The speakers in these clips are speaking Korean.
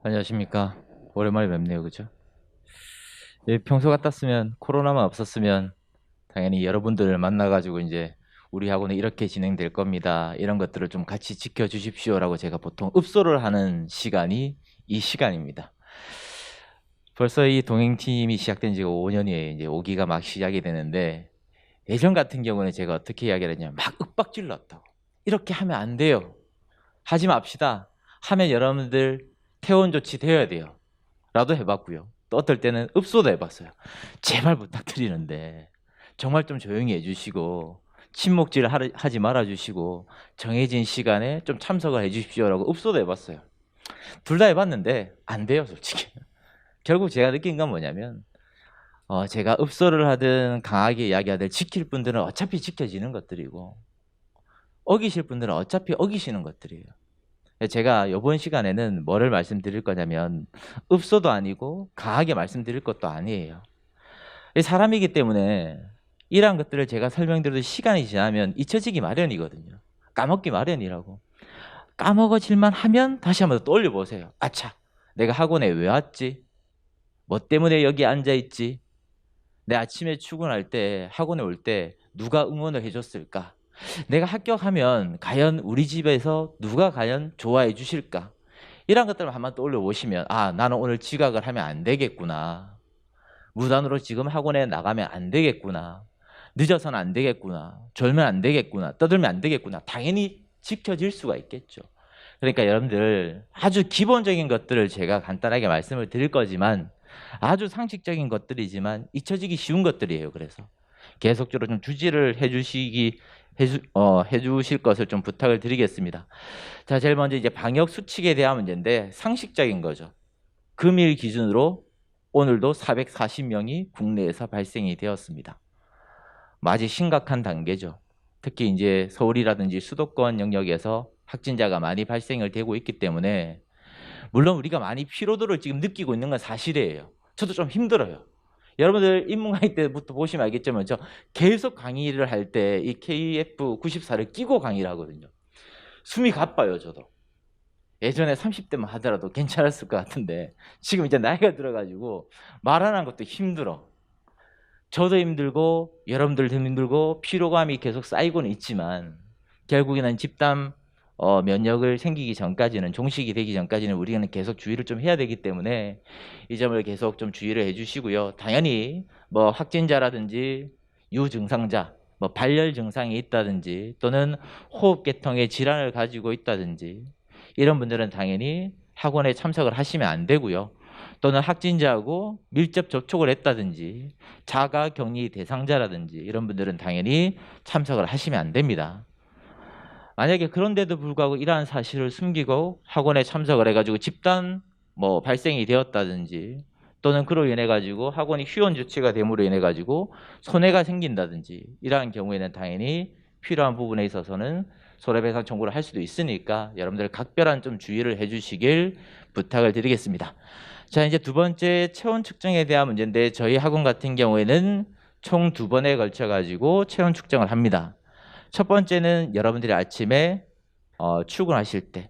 안녕하십니까. 오랜만에 뵙네요. 그죠? 예, 평소 같았으면 코로나만 없었으면 당연히 여러분들을 만나가지고 이제 우리 학원은 이렇게 진행될 겁니다. 이런 것들을 좀 같이 지켜주십시오라고 제가 보통 읍소를 하는 시간이 이 시간입니다. 벌써 이 동행팀이 시작된 지가 5년이에요. 이제 5기가 막 시작이 되는데 예전 같은 경우는 제가 어떻게 이야기를 했냐면 막 윽박질렀다고. 이렇게 하면 안 돼요. 하지 맙시다. 하면 여러분들 퇴원 조치 되어야 돼요. 라도 해봤고요. 또 어떨 때는 읍소도 해봤어요. 제발 부탁드리는데 정말 좀 조용히 해주시고 침묵질 하지 말아주시고 정해진 시간에 좀 참석을 해주십시오라고 읍소도 해봤어요. 둘 다 해봤는데 안 돼요, 솔직히. 결국 제가 느낀 건 뭐냐면 제가 읍소를 하든 강하게 이야기하든 지킬 분들은 어차피 지켜지는 것들이고 어기실 분들은 어차피 어기시는 것들이에요. 제가 이번 시간에는 뭐를 말씀드릴 거냐면 읍소도 아니고 강하게 말씀드릴 것도 아니에요. 사람이기 때문에 이러한 것들을 제가 설명드려도 시간이 지나면 잊혀지기 마련이거든요. 까먹기 마련이라고. 까먹어질만 하면 다시 한번 더 떠올려 보세요. 아차, 내가 학원에 왜 왔지? 뭐 때문에 여기 앉아있지? 내 아침에 출근할 때 학원에 올 때 누가 응원을 해줬을까? 내가 합격하면 과연 우리 집에서 누가 과연 좋아해 주실까? 이런 것들을 한번 떠올려 보시면 아, 나는 오늘 지각을 하면 안 되겠구나. 무단으로 지금 학원에 나가면 안 되겠구나. 늦어서는 안 되겠구나. 졸면 안 되겠구나. 떠들면 안 되겠구나. 당연히 지켜질 수가 있겠죠. 그러니까 여러분들 아주 기본적인 것들을 제가 간단하게 말씀을 드릴 거지만 아주 상식적인 것들이지만 잊혀지기 쉬운 것들이에요. 그래서 계속적으로 좀 주지를 해주실 것을 좀 부탁을 드리겠습니다. 자, 제일 먼저 이제 방역 수칙에 대한 문제인데 상식적인 거죠. 금일 기준으로 오늘도 440명이 국내에서 발생이 되었습니다. 아주 심각한 단계죠. 특히 이제 서울이라든지 수도권 영역에서 확진자가 많이 발생을 되고 있기 때문에 물론 우리가 많이 피로도를 지금 느끼고 있는 건 사실이에요. 저도 좀 힘들어요. 여러분들 인문강의 때부터 보시면 알겠지만 저 계속 강의를 할 때 이 KF94를 끼고 강의를 하거든요. 숨이 가빠요, 저도. 예전에 30대만 하더라도 괜찮았을 것 같은데 지금 이제 나이가 들어가지고 말하는 것도 힘들어. 저도 힘들고 여러분들도 힘들고 피로감이 계속 쌓이고는 있지만 결국에는 집단 면역을 생기기 전까지는 종식이 되기 전까지는 우리는 계속 주의를 좀 해야 되기 때문에 이 점을 계속 좀 주의를 해주시고요. 당연히 뭐 확진자라든지 유증상자, 뭐 발열 증상이 있다든지 또는 호흡계통의 질환을 가지고 있다든지 이런 분들은 당연히 학원에 참석을 하시면 안 되고요. 또는 확진자하고 밀접 접촉을 했다든지 자가 격리 대상자라든지 이런 분들은 당연히 참석을 하시면 안 됩니다. 만약에 그런데도 불구하고 이러한 사실을 숨기고 학원에 참석을 해가지고 집단 뭐 발생이 되었다든지 또는 그로 인해 가지고 학원이 휴원 조치가 됨으로 인해 가지고 손해가 생긴다든지 이러한 경우에는 당연히 필요한 부분에 있어서는 손해배상 청구를 할 수도 있으니까 여러분들 각별한 좀 주의를 해주시길 부탁을 드리겠습니다. 자, 이제 두 번째 체온 측정에 대한 문제인데 저희 학원 같은 경우에는 총 2번에 걸쳐 가지고 체온 측정을 합니다. 첫 번째는 여러분들이 아침에 출근하실 때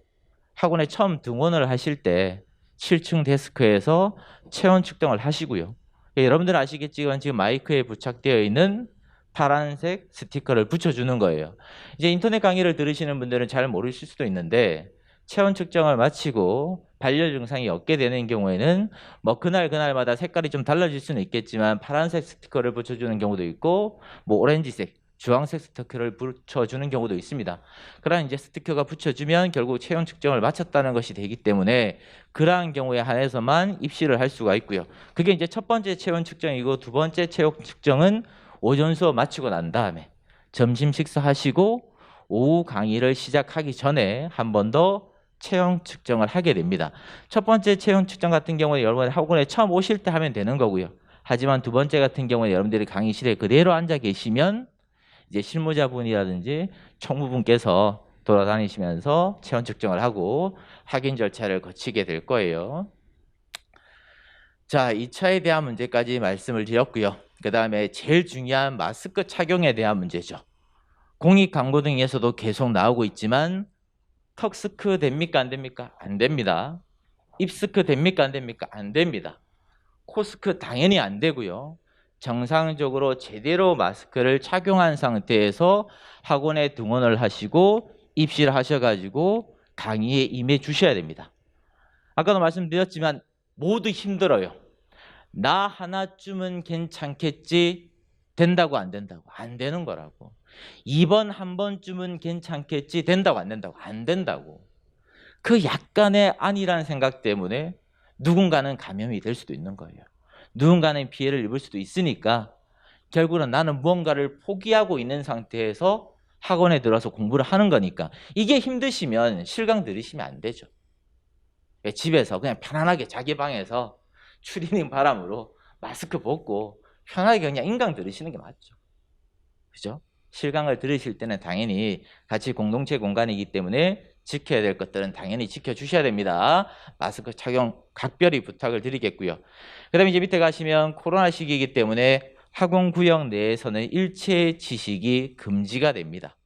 학원에 처음 등원을 하실 때 7층 데스크에서 체온 측정을 하시고요. 여러분들은 아시겠지만 지금 마이크에 부착되어 있는 파란색 스티커를 붙여주는 거예요. 이제 인터넷 강의를 들으시는 분들은 잘 모르실 수도 있는데 체온 측정을 마치고 발열 증상이 없게 되는 경우에는 뭐 그날마다 색깔이 좀 달라질 수는 있겠지만 파란색 스티커를 붙여주는 경우도 있고 뭐 오렌지색 주황색 스티커를 붙여주는 경우도 있습니다. 그러한 이제 스티커가 붙여주면 결국 체온 측정을 마쳤다는 것이 되기 때문에 그러한 경우에 한해서만 입시를 할 수가 있고요. 그게 이제 첫 번째 체온 측정이고 두 번째 체온 측정은 오전 수업 마치고 난 다음에 점심 식사하시고 오후 강의를 시작하기 전에 한 번 더 체온 측정을 하게 됩니다. 첫 번째 체온 측정 같은 경우는 여러분 학원에 처음 오실 때 하면 되는 거고요. 하지만 두 번째 같은 경우는 여러분들이 강의실에 그대로 앉아 계시면 이제 실무자분이라든지 총무분께서 돌아다니시면서 체온 측정을 하고 확인 절차를 거치게 될 거예요. 자, 2차에 대한 문제까지 말씀을 드렸고요. 그 다음에 제일 중요한 마스크 착용에 대한 문제죠. 공익 광고 등에서도 계속 나오고 있지만 턱스크 됩니까? 안 됩니까? 안 됩니다. 입스크 됩니까? 안 됩니까? 안 됩니다. 코스크 당연히 안 되고요. 정상적으로 제대로 마스크를 착용한 상태에서 학원에 등원을 하시고 입시를 하셔가지고 강의에 임해 주셔야 됩니다. 아까도 말씀드렸지만 모두 힘들어요. 나 하나쯤은 괜찮겠지. 된다고 안 된다고? 안 되는 거라고. 이번 한 번쯤은 괜찮겠지. 된다고 안 된다고? 안 된다고. 그 약간의 안이라는 생각 때문에 누군가는 감염이 될 수도 있는 거예요. 누군가는 피해를 입을 수도 있으니까 결국은 나는 무언가를 포기하고 있는 상태에서 학원에 들어서 공부를 하는 거니까 이게 힘드시면 실강 들으시면 안 되죠. 집에서 그냥 편안하게 자기 방에서 추리닝 바람으로 마스크 벗고 편하게 그냥 인강 들으시는 게 맞죠. 그죠? 실강을 들으실 때는 당연히 같이 공동체 공간이기 때문에 지켜야 될 것들은 당연히 지켜주셔야 됩니다. 마스크 착용 각별히 부탁을 드리겠고요. 그 다음에 이제 밑에 가시면 코로나 시기이기 때문에 학원 구역 내에서는 일체 지식이 금지가 됩니다.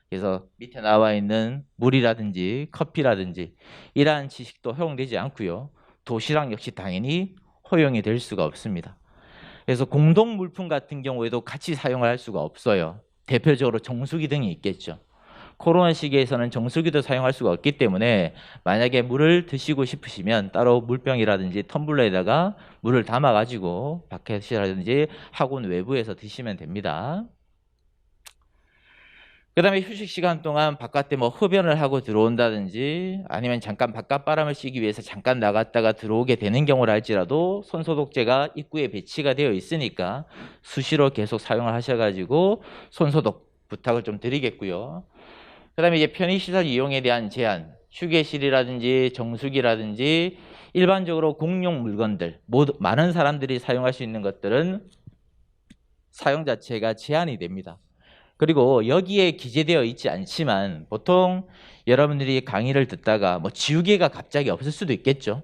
그래서 밑에 나와 있는 물이라든지 커피라든지 이러한 지식도 허용되지 않고요. 도시락 역시 당연히 허용이 될 수가 없습니다. 그래서 공동 물품 같은 경우에도 같이 사용을 할 수가 없어요. 대표적으로 정수기 등이 있겠죠. 코로나 시기에서는 정수기도 사용할 수가 없기 때문에 만약에 물을 드시고 싶으시면 따로 물병이라든지 텀블러에다가 물을 담아가지고 밖에서라든지 학원 외부에서 드시면 됩니다. 그 다음에 휴식 시간 동안 바깥에 뭐 흡연을 하고 들어온다든지 아니면 잠깐 바깥바람을 쐬기 위해서 잠깐 나갔다가 들어오게 되는 경우를 할지라도 손소독제가 입구에 배치가 되어 있으니까 수시로 계속 사용을 하셔가지고 손소독 부탁을 좀 드리겠고요. 그 다음에 이제 편의시설 이용에 대한 제한, 휴게실이라든지 정수기라든지 일반적으로 공용 물건들, 많은 사람들이 사용할 수 있는 것들은 사용 자체가 제한이 됩니다. 그리고 여기에 기재되어 있지 않지만 보통 여러분들이 강의를 듣다가 뭐 지우개가 갑자기 없을 수도 있겠죠.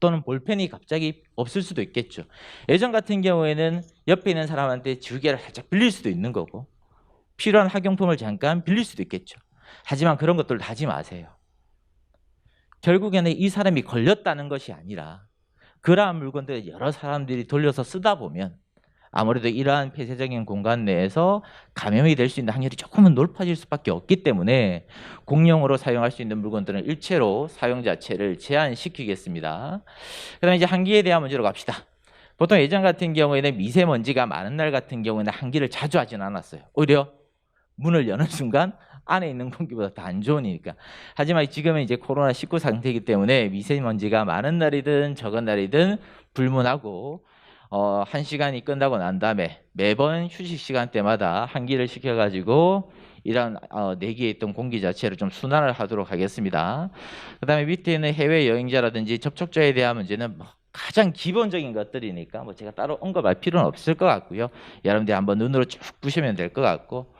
또는 볼펜이 갑자기 없을 수도 있겠죠. 예전 같은 경우에는 옆에 있는 사람한테 지우개를 살짝 빌릴 수도 있는 거고 필요한 학용품을 잠깐 빌릴 수도 있겠죠. 하지만 그런 것들 하지 마세요. 결국에는 이 사람이 걸렸다는 것이 아니라 그러한 물건들을 여러 사람들이 돌려서 쓰다 보면 아무래도 이러한 폐쇄적인 공간 내에서 감염이 될 수 있는 확률이 조금은 높아질 수밖에 없기 때문에 공용으로 사용할 수 있는 물건들은 일체로 사용 자체를 제한시키겠습니다. 그다음에 이제 한기에 대한 문제로 갑시다. 보통 예전 같은 경우에는 미세먼지가 많은 날 같은 경우에는 한기를 자주 하진 않았어요. 오히려 문을 여는 순간 안에 있는 공기보다 더 안 좋으니까. 하지만 지금은 이제 코로나19 상태이기 때문에 미세먼지가 많은 날이든 적은 날이든 불문하고 1시간이 끝나고 난 다음에 매번 휴식 시간 때마다 환기를 시켜가지고 이런 내기에 있던 공기 자체를 좀 순환을 하도록 하겠습니다. 그 다음에 밑에 있는 해외 여행자라든지 접촉자에 대한 문제는 가장 기본적인 것들이니까 제가 따로 언급할 필요는 없을 것 같고요. 여러분들이 한번 눈으로 쭉 보시면 될 것 같고,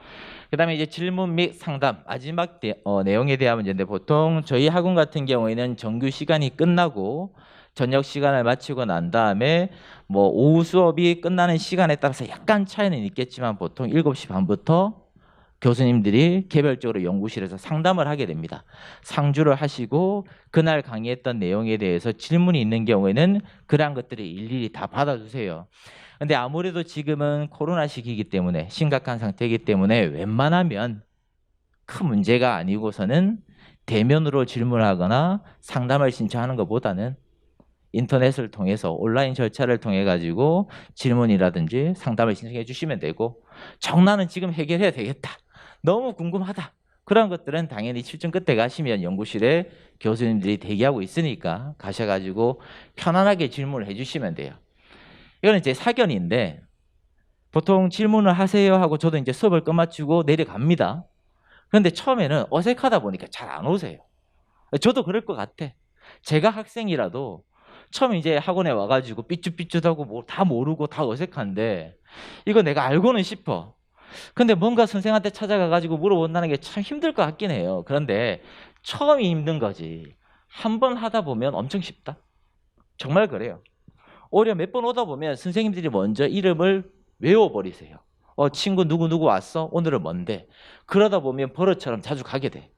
그 다음에 이제 질문 및 상담 마지막 내용에 대한 문제인데 보통 저희 학원 같은 경우에는 정규 시간이 끝나고 저녁 시간을 마치고 난 다음에 오후 수업이 끝나는 시간에 따라서 약간 차이는 있겠지만 보통 7시 반부터 교수님들이 개별적으로 연구실에서 상담을 하게 됩니다. 상주를 하시고 그날 강의했던 내용에 대해서 질문이 있는 경우에는 그러한 것들을 일일이 다 받아주세요. 근데 아무래도 지금은 코로나 시기이기 때문에 심각한 상태이기 때문에 웬만하면 큰 문제가 아니고서는 대면으로 질문하거나 상담을 신청하는 것보다는 인터넷을 통해서 온라인 절차를 통해 가지고 질문이라든지 상담을 신청해 주시면 되고, 정나는 지금 해결해야 되겠다, 너무 궁금하다, 그런 것들은 당연히 실증 끝에 가시면 연구실에 교수님들이 대기하고 있으니까 가셔가지고 편안하게 질문을 해주시면 돼요. 이거는 제 사견인데 보통 질문을 하세요 하고 저도 이제 수업을 끝마치고 내려갑니다. 그런데 처음에는 어색하다 보니까 잘 안 오세요. 저도 그럴 것 같아. 제가 학생이라도 처음 이제 학원에 와가지고 삐뚤삐뚤하고 다 모르고 다 어색한데 이거 내가 알고는 싶어. 근데 뭔가 선생한테 찾아가가지고 물어본다는 게 참 힘들 것 같긴 해요. 그런데 처음이 힘든 거지 한 번 하다 보면 엄청 쉽다. 정말 그래요. 오히려 몇 번 오다 보면 선생님들이 먼저 이름을 외워버리세요. 친구 누구누구 왔어? 오늘은 뭔데? 그러다 보면 버릇처럼 자주 가게 돼.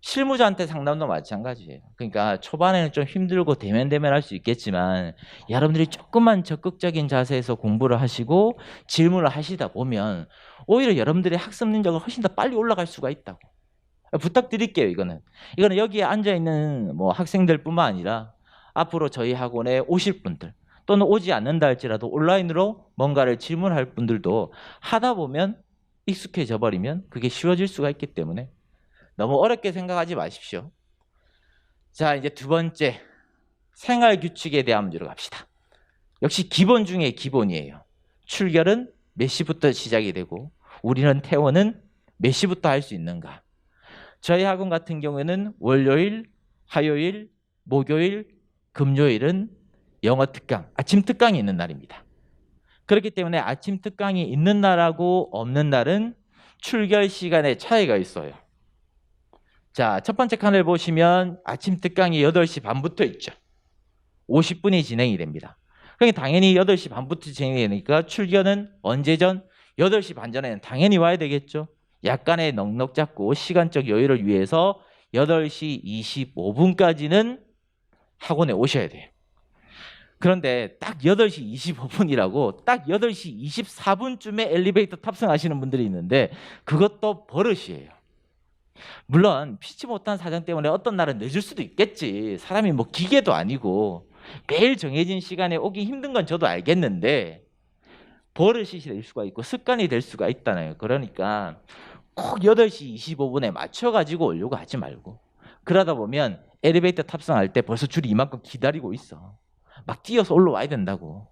실무자한테 상담도 마찬가지예요. 그러니까 초반에는 좀 힘들고 대면대면할 수 있겠지만 여러분들이 조금만 적극적인 자세에서 공부를 하시고 질문을 하시다 보면 오히려 여러분들의 학습 능력을 훨씬 더 빨리 올라갈 수가 있다고. 부탁드릴게요, 이거는. 이거는 여기에 앉아있는 뭐 학생들뿐만 아니라 앞으로 저희 학원에 오실 분들 또는 오지 않는다 할지라도 온라인으로 뭔가를 질문할 분들도 하다 보면 익숙해져 버리면 그게 쉬워질 수가 있기 때문에 너무 어렵게 생각하지 마십시오. 자, 이제 두 번째, 생활 규칙에 대한 문제로 갑시다. 역시 기본 중에 기본이에요. 출결은 몇 시부터 시작이 되고 우리는 퇴원은 몇 시부터 할 수 있는가. 저희 학원 같은 경우에는 월요일, 화요일, 목요일, 금요일은 영어 특강, 아침 특강이 있는 날입니다. 그렇기 때문에 아침 특강이 있는 날하고 없는 날은 출결 시간에 차이가 있어요. 자, 첫 번째 칸을 보시면 아침 특강이 8시 반부터 있죠. 50분이 진행이 됩니다. 그러니까 당연히 8시 반부터 진행이 되니까 출결은 언제 전? 8시 반 전에는 당연히 와야 되겠죠. 약간의 넉넉 잡고 시간적 여유를 위해서 8시 25분까지는 학원에 오셔야 돼요. 그런데 딱 8시 25분이라고 딱 8시 24분쯤에 엘리베이터 탑승하시는 분들이 있는데 그것도 버릇이에요. 물론 피치 못한 사정 때문에 어떤 날은 늦을 수도 있겠지. 사람이 뭐 기계도 아니고 매일 정해진 시간에 오기 힘든 건 저도 알겠는데 버릇이 될 수가 있고 습관이 될 수가 있다는. 그러니까 꼭 8시 25분에 맞춰가지고 오려고 하지 말고 그러다 보면 엘리베이터 탑승할 때 벌써 줄이 이만큼 기다리고 있어. 막 뛰어서 올라와야 된다고.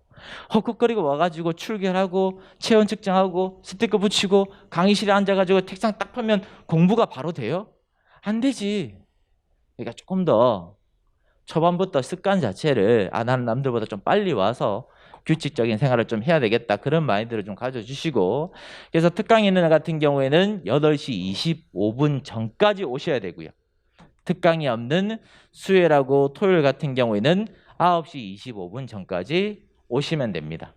헉헉거리고 와가지고 출결하고 체온 측정하고 스티커 붙이고 강의실에 앉아가지고 책상 딱 펴면 공부가 바로 돼요? 안 되지. 그러니까 조금 더 초반부터 습관 자체를 나는 남들보다 좀 빨리 와서 규칙적인 생활을 좀 해야 되겠다. 그런 마인드를 좀 가져주시고 그래서 특강이 있는 날 같은 경우에는 8시 25분 전까지 오셔야 되고요. 특강이 없는 수요일하고 토요일 같은 경우에는 9시 25분 전까지 오시면 됩니다.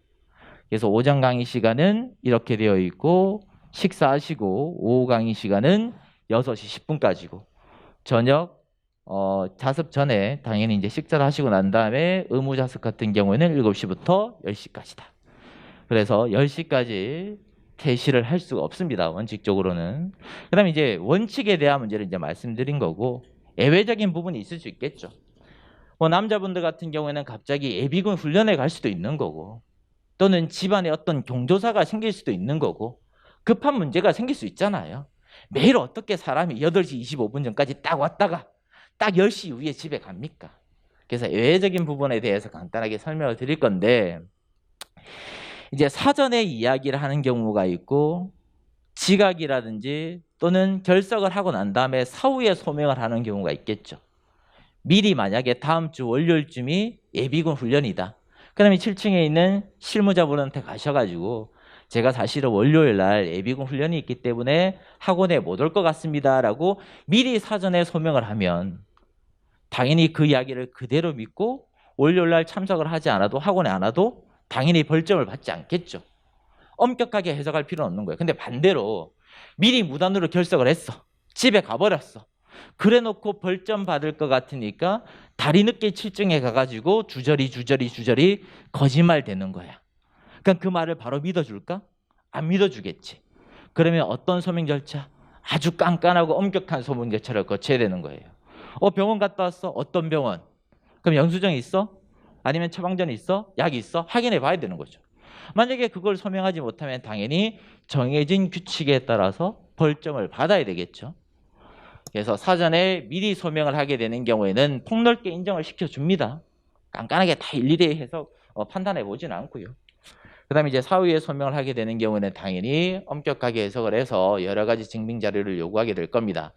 그래서 오전 강의 시간은 이렇게 되어 있고 식사하시고 오후 강의 시간은 6시 10분까지고 저녁 자습 전에 당연히 이제 식사를 하시고 난 다음에 의무 자습 같은 경우에는 7시부터 10시까지다. 그래서 10시까지 퇴실을 할 수가 없습니다. 원칙적으로는. 그다음에 이제 원칙에 대한 문제를 이제 말씀드린 거고 예외적인 부분이 있을 수 있겠죠. 뭐 남자분들 같은 경우에는 갑자기 예비군 훈련에 갈 수도 있는 거고 또는 집안에 어떤 경조사가 생길 수도 있는 거고 급한 문제가 생길 수 있잖아요. 매일 어떻게 사람이 8시 25분 전까지 딱 왔다가 딱 10시 이후에 집에 갑니까? 그래서 예외적인 부분에 대해서 간단하게 설명을 드릴 건데 이제 사전에 이야기를 하는 경우가 있고 지각이라든지 또는 결석을 하고 난 다음에 사후에 소명을 하는 경우가 있겠죠. 미리 만약에 다음 주 월요일쯤이 예비군 훈련이다. 그 다음에 7층에 있는 실무자분한테 가셔가지고 제가 사실은 월요일 날 예비군 훈련이 있기 때문에 학원에 못 올 것 같습니다 라고 미리 사전에 소명을 하면 당연히 그 이야기를 그대로 믿고 월요일 날 참석을 하지 않아도 학원에 안 와도 당연히 벌점을 받지 않겠죠. 엄격하게 해석할 필요는 없는 거예요. 근데 반대로 미리 무단으로 결석을 했어. 집에 가버렸어. 그래 놓고 벌점 받을 것 같으니까 다리 늦게 7층에 가가지고 주저리 거짓말 되는 거야. 그러니까 그 말을 바로 믿어줄까? 안 믿어주겠지. 그러면 어떤 소명 절차? 아주 깐깐하고 엄격한 소명 절차를 거쳐야 되는 거예요. 병원 갔다 왔어? 어떤 병원? 그럼 영수증 있어? 아니면 처방전 있어? 약 있어? 확인해 봐야 되는 거죠. 만약에 그걸 소명하지 못하면 당연히 정해진 규칙에 따라서 벌점을 받아야 되겠죠. 그래서 사전에 미리 소명을 하게 되는 경우에는 폭넓게 인정을 시켜줍니다. 깐깐하게 다 일일이 해서 판단해 보지는 않고요. 그 다음에 이제 사후에 소명을 하게 되는 경우는 당연히 엄격하게 해석을 해서 여러 가지 증빙 자료를 요구하게 될 겁니다.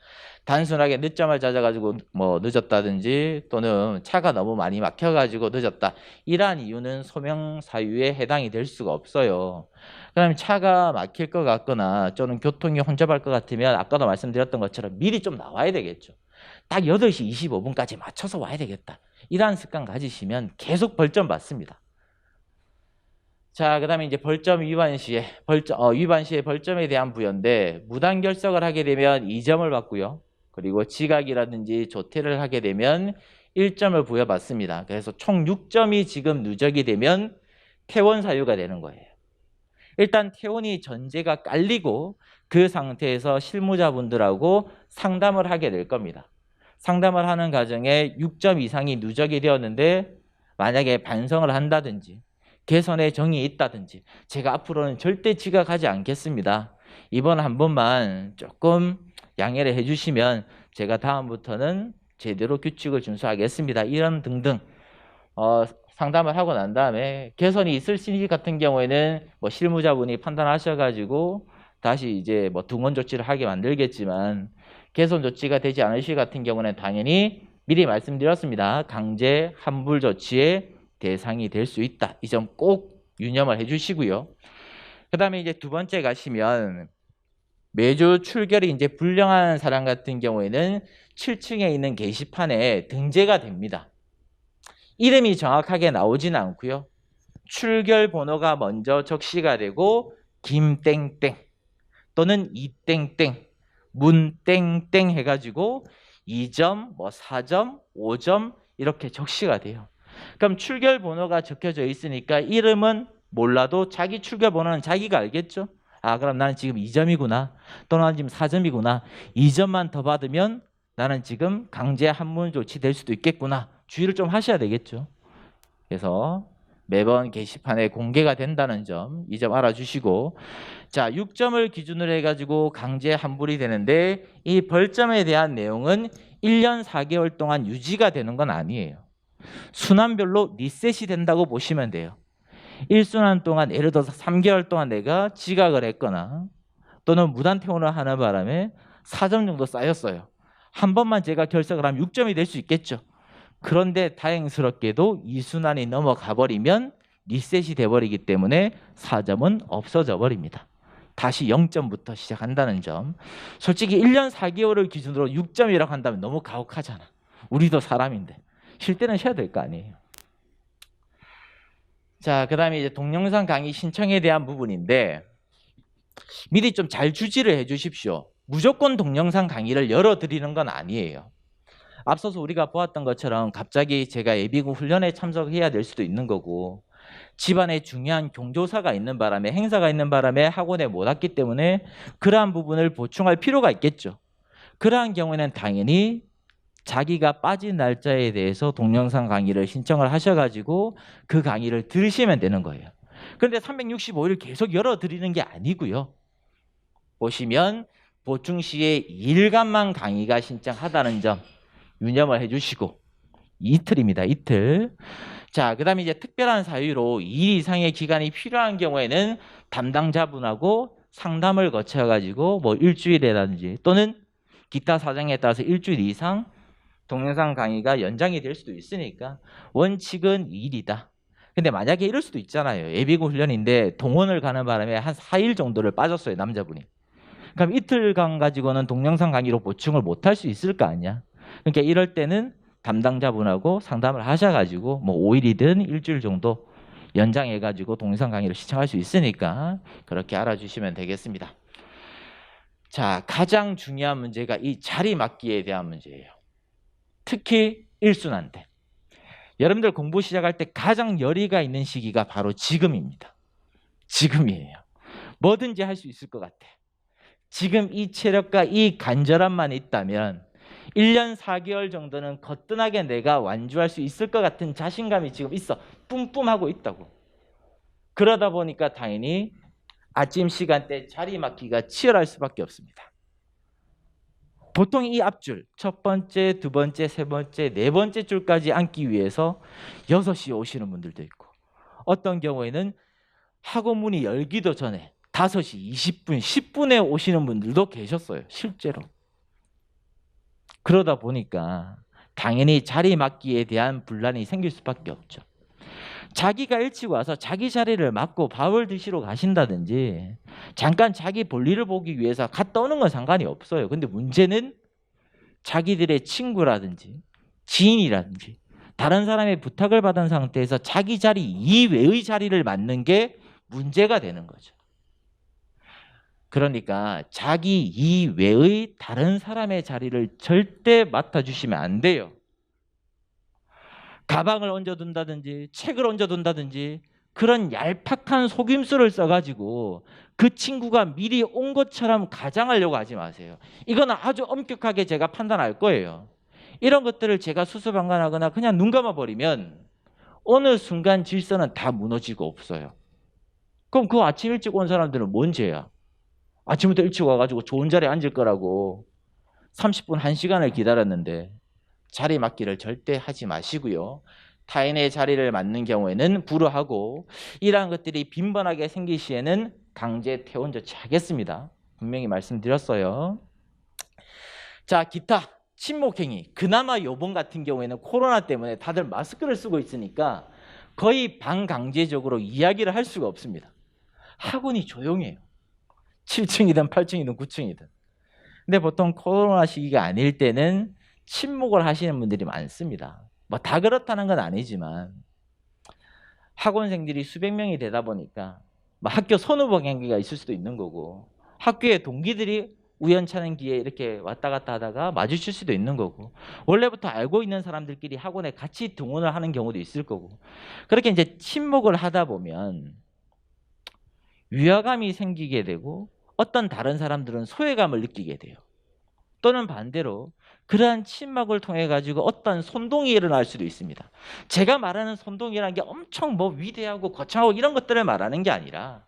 단순하게 늦잠을 자가지고 뭐 늦었다든지 또는 차가 너무 많이 막혀가지고 늦었다. 이러한 이유는 소명 사유에 해당이 될 수가 없어요. 그 다음에 차가 막힐 것 같거나 또는 교통이 혼잡할 것 같으면 아까도 말씀드렸던 것처럼 미리 좀 나와야 되겠죠. 딱 8시 25분까지 맞춰서 와야 되겠다. 이러한 습관 가지시면 계속 벌점 받습니다. 자, 그 다음에 이제 벌점 위반 시에, 위반 시에 벌점에 대한 부여인데, 무단 결석을 하게 되면 2점을 받고요. 그리고 지각이라든지 조퇴를 하게 되면 1점을 부여받습니다. 그래서 총 6점이 지금 누적이 되면 퇴원 사유가 되는 거예요. 일단 퇴원이 전제가 깔리고 그 상태에서 실무자분들하고 상담을 하게 될 겁니다. 상담을 하는 과정에 6점 이상이 누적이 되었는데 만약에 반성을 한다든지 개선의 정이 있다든지 제가 앞으로는 절대 지각하지 않겠습니다. 이번 한 번만 조금 양해를 해주시면 제가 다음부터는 제대로 규칙을 준수하겠습니다. 이런 등등 상담을 하고 난 다음에 개선이 있을 시 같은 경우에는 뭐 실무자분이 판단하셔가지고 다시 이제 뭐 등원 조치를 하게 만들겠지만 개선 조치가 되지 않을 시 같은 경우는 당연히 미리 말씀드렸습니다. 강제 환불 조치의 대상이 될 수 있다. 이 점 꼭 유념을 해주시고요. 그 다음에 이제 두 번째 가시면 매주 출결이 이제 불량한 사람 같은 경우에는 7층에 있는 게시판에 등재가 됩니다. 이름이 정확하게 나오지는 않고요. 출결 번호가 먼저 적시가 되고 김땡땡 또는 이땡땡 문땡땡 해가지고 2점, 뭐 4점, 5점 이렇게 적시가 돼요. 그럼 출결 번호가 적혀져 있으니까 이름은 몰라도 자기 출결 번호는 자기가 알겠죠. 아, 그럼 나는 지금 2점이구나. 또는 나는 지금 4점이구나. 2점만 더 받으면 나는 지금 강제 한문 조치될 수도 있겠구나. 주의를 좀 하셔야 되겠죠. 그래서 매번 게시판에 공개가 된다는 점, 이 점 알아주시고, 자, 6점을 기준으로 해가지고 강제 환불이 되는데 이 벌점에 대한 내용은 1년 4개월 동안 유지가 되는 건 아니에요. 순환별로 리셋이 된다고 보시면 돼요. 1순환 동안 예를 들어서 3개월 동안 내가 지각을 했거나 또는 무단 퇴원을 하는 바람에 4점 정도 쌓였어요. 한 번만 제가 결석을 하면 6점이 될 수 있겠죠. 그런데 다행스럽게도 2순환이 넘어가 버리면 리셋이 돼버리기 때문에 4점은 없어져 버립니다. 다시 0점부터 시작한다는 점. 솔직히 1년 4개월을 기준으로 6점이라고 한다면 너무 가혹하잖아. 우리도 사람인데. 쉴 때는 쉬어야 될 거 아니에요. 자, 그 다음에 이제 동영상 강의 신청에 대한 부분인데 미리 좀 잘 주지를 해 주십시오. 무조건 동영상 강의를 열어드리는 건 아니에요. 앞서서 우리가 보았던 것처럼 갑자기 제가 예비군 훈련에 참석해야 될 수도 있는 거고 집안에 중요한 경조사가 있는 바람에 행사가 있는 바람에 학원에 못 왔기 때문에 그러한 부분을 보충할 필요가 있겠죠. 그러한 경우에는 당연히 자기가 빠진 날짜에 대해서 동영상 강의를 신청을 하셔가지고 그 강의를 들으시면 되는 거예요. 그런데 365일 계속 열어드리는 게 아니고요. 보시면 보충 시에 2일간만 강의가 신청하다는 점 유념을 해주시고 이틀입니다. 이틀. 자, 그 다음에 이제 특별한 사유로 2일 이상의 기간이 필요한 경우에는 담당자분하고 상담을 거쳐가지고 뭐 일주일이라든지 또는 기타 사정에 따라서 일주일 이상 동영상 강의가 연장이 될 수도 있으니까 원칙은 2일이다. 근데 만약에 이럴 수도 있잖아요. 예비군 훈련인데 동원을 가는 바람에 한 4일 정도를 빠졌어요. 남자분이. 그럼 이틀간 가지고는 동영상 강의로 보충을 못할 수 있을 거 아니야. 그러니까 이럴 때는 담당자분하고 상담을 하셔가지고 뭐 5일이든 일주일 정도 연장해가지고 동영상 강의를 시청할 수 있으니까 그렇게 알아주시면 되겠습니다. 자, 가장 중요한 문제가 이 자리 맡기에 대한 문제예요. 특히 1순환 때. 여러분들 공부 시작할 때 가장 열의가 있는 시기가 바로 지금입니다. 지금이에요. 뭐든지 할 수 있을 것 같아. 지금 이 체력과 이 간절함만 있다면 1년 4개월 정도는 거뜬하게 내가 완주할 수 있을 것 같은 자신감이 지금 있어. 뿜뿜하고 있다고. 그러다 보니까 당연히 아침 시간대 자리 맡기가 치열할 수밖에 없습니다. 보통 이 앞줄, 첫 번째, 두 번째, 세 번째, 네 번째 줄까지 앉기 위해서 6시에 오시는 분들도 있고 어떤 경우에는 학원 문이 열기도 전에 5시 20분, 10분에 오시는 분들도 계셨어요. 실제로. 그러다 보니까 당연히 자리 맡기에 대한 분란이 생길 수밖에 없죠. 자기가 일찍 와서 자기 자리를 맡고 밥을 드시러 가신다든지 잠깐 자기 볼일을 보기 위해서 갔다 오는 건 상관이 없어요. 근데 문제는 자기들의 친구라든지 지인이라든지 다른 사람의 부탁을 받은 상태에서 자기 자리 이외의 자리를 맡는 게 문제가 되는 거죠. 그러니까 자기 이외의 다른 사람의 자리를 절대 맡아주시면 안 돼요. 가방을 얹어둔다든지 책을 얹어둔다든지 그런 얄팍한 속임수를 써가지고 그 친구가 미리 온 것처럼 가장하려고 하지 마세요. 이거는 아주 엄격하게 제가 판단할 거예요. 이런 것들을 제가 수수방관하거나 그냥 눈 감아버리면 어느 순간 질서는 다 무너지고 없어요. 그럼 그 아침 일찍 온 사람들은 뭔 죄야? 아침부터 일찍 와가지고 좋은 자리에 앉을 거라고 30분, 1시간을 기다렸는데 자리 맡기를 절대 하지 마시고요. 타인의 자리를 맡는 경우에는 불허하고 이러한 것들이 빈번하게 생길 시에는 강제 퇴원 조치하겠습니다. 분명히 말씀드렸어요. 자, 기타 침묵행위. 그나마 요번 같은 경우에는 코로나 때문에 다들 마스크를 쓰고 있으니까 거의 반강제적으로 이야기를 할 수가 없습니다. 학원이 조용해요. 7층이든 8층이든 9층이든. 근데 보통 코로나 시기가 아닐 때는 침묵을 하시는 분들이 많습니다. 뭐 다 그렇다는 건 아니지만 학원생들이 수백 명이 되다 보니까 뭐 학교 선후보 관계가 있을 수도 있는 거고 학교의 동기들이 우연찮은 기회에 이렇게 왔다 갔다 하다가 마주칠 수도 있는 거고 원래부터 알고 있는 사람들끼리 학원에 같이 등원을 하는 경우도 있을 거고 그렇게 이제 침묵을 하다 보면 위화감이 생기게 되고 어떤 다른 사람들은 소외감을 느끼게 돼요. 또는 반대로 그러한 침묵을 통해 가지고 어떤 선동이 일어날 수도 있습니다. 제가 말하는 선동이라는 게 엄청 뭐 위대하고 거창하고 이런 것들을 말하는 게 아니라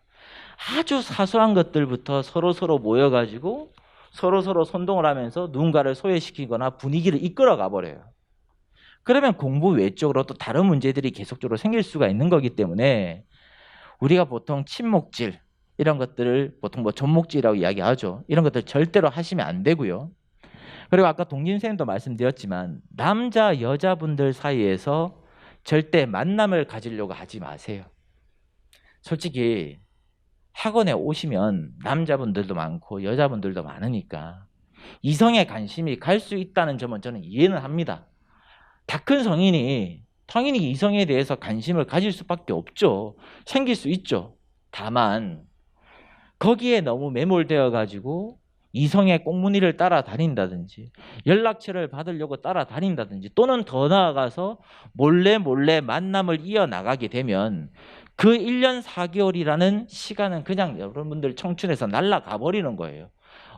아주 사소한 것들부터 서로 모여가지고 서로 선동을 하면서 누군가를 소외시키거나 분위기를 이끌어가 버려요. 그러면 공부 외적으로 또 다른 문제들이 계속적으로 생길 수가 있는 거기 때문에 우리가 보통 침묵질 이런 것들을 보통 뭐 존목질이라고 이야기하죠. 이런 것들 절대로 하시면 안 되고요. 그리고 아까 동진쌤도 말씀드렸지만 남자 여자분들 사이에서 절대 만남을 가지려고 하지 마세요. 솔직히 학원에 오시면 남자분들도 많고 여자분들도 많으니까 이성에 관심이 갈 수 있다는 점은 저는 이해는 합니다. 다 큰 성인이 당연히 이성에 대해서 관심을 가질 수밖에 없죠. 생길 수 있죠. 다만 거기에 너무 매몰되어 가지고 이성의 꽁무니를 따라다닌다든지 연락처를 받으려고 따라다닌다든지 또는 더 나아가서 몰래 만남을 이어나가게 되면 그 1년 4개월이라는 시간은 그냥 여러분들 청춘에서 날아가 버리는 거예요.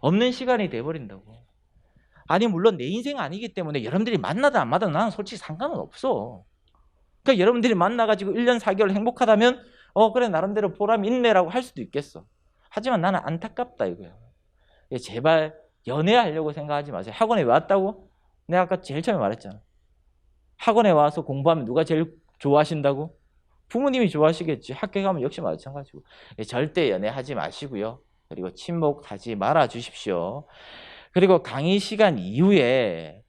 없는 시간이 돼버린다고. 아니 물론 내 인생 아니기 때문에 여러분들이 만나든 안 만나든 나는 솔직히 상관은 없어. 그러니까 여러분들이 만나가지고 1년 4개월 행복하다면 그래 나름대로 보람이 있네라고 할 수도 있겠어. 하지만 나는 안타깝다 이거야. 제발 연애하려고 생각하지 마세요. 학원에 왜 왔다고? 내가 아까 제일 처음에 말했잖아. 학원에 와서 공부하면 누가 제일 좋아하신다고? 부모님이 좋아하시겠지. 학교에 가면 역시 마찬가지고. 절대 연애하지 마시고요. 그리고 침묵하지 말아 주십시오. 그리고 강의 시간 이후에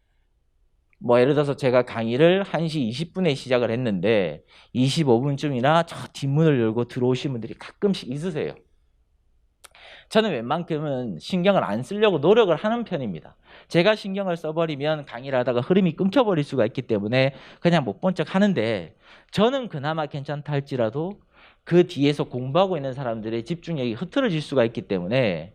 뭐 예를 들어서 제가 강의를 1시 20분에 시작을 했는데 25분쯤이나 저 뒷문을 열고 들어오신 분들이 가끔씩 있으세요. 저는 웬만큼은 신경을 안 쓰려고 노력을 하는 편입니다. 제가 신경을 써버리면 강의를 하다가 흐름이 끊겨버릴 수가 있기 때문에 그냥 못 본 척 하는데 저는 그나마 괜찮다 할지라도 그 뒤에서 공부하고 있는 사람들의 집중력이 흐트러질 수가 있기 때문에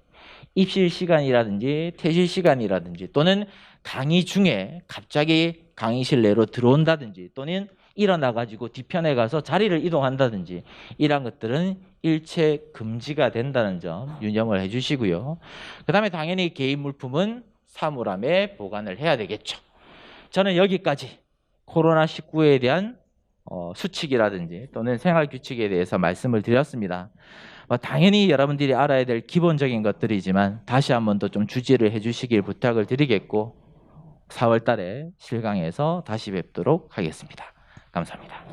입실 시간이라든지 퇴실 시간이라든지 또는 강의 중에 갑자기 강의실 내로 들어온다든지 또는 일어나가지고 뒤편에 가서 자리를 이동한다든지 이런 것들은 일체 금지가 된다는 점 유념을 해주시고요. 그 다음에 당연히 개인 물품은 사물함에 보관을 해야 되겠죠. 저는 여기까지 코로나19에 대한 수칙이라든지 또는 생활규칙에 대해서 말씀을 드렸습니다. 당연히 여러분들이 알아야 될 기본적인 것들이지만 다시 한 번 더 좀 주지를 해주시길 부탁을 드리겠고 4월 달에 실강에서 다시 뵙도록 하겠습니다. 감사합니다.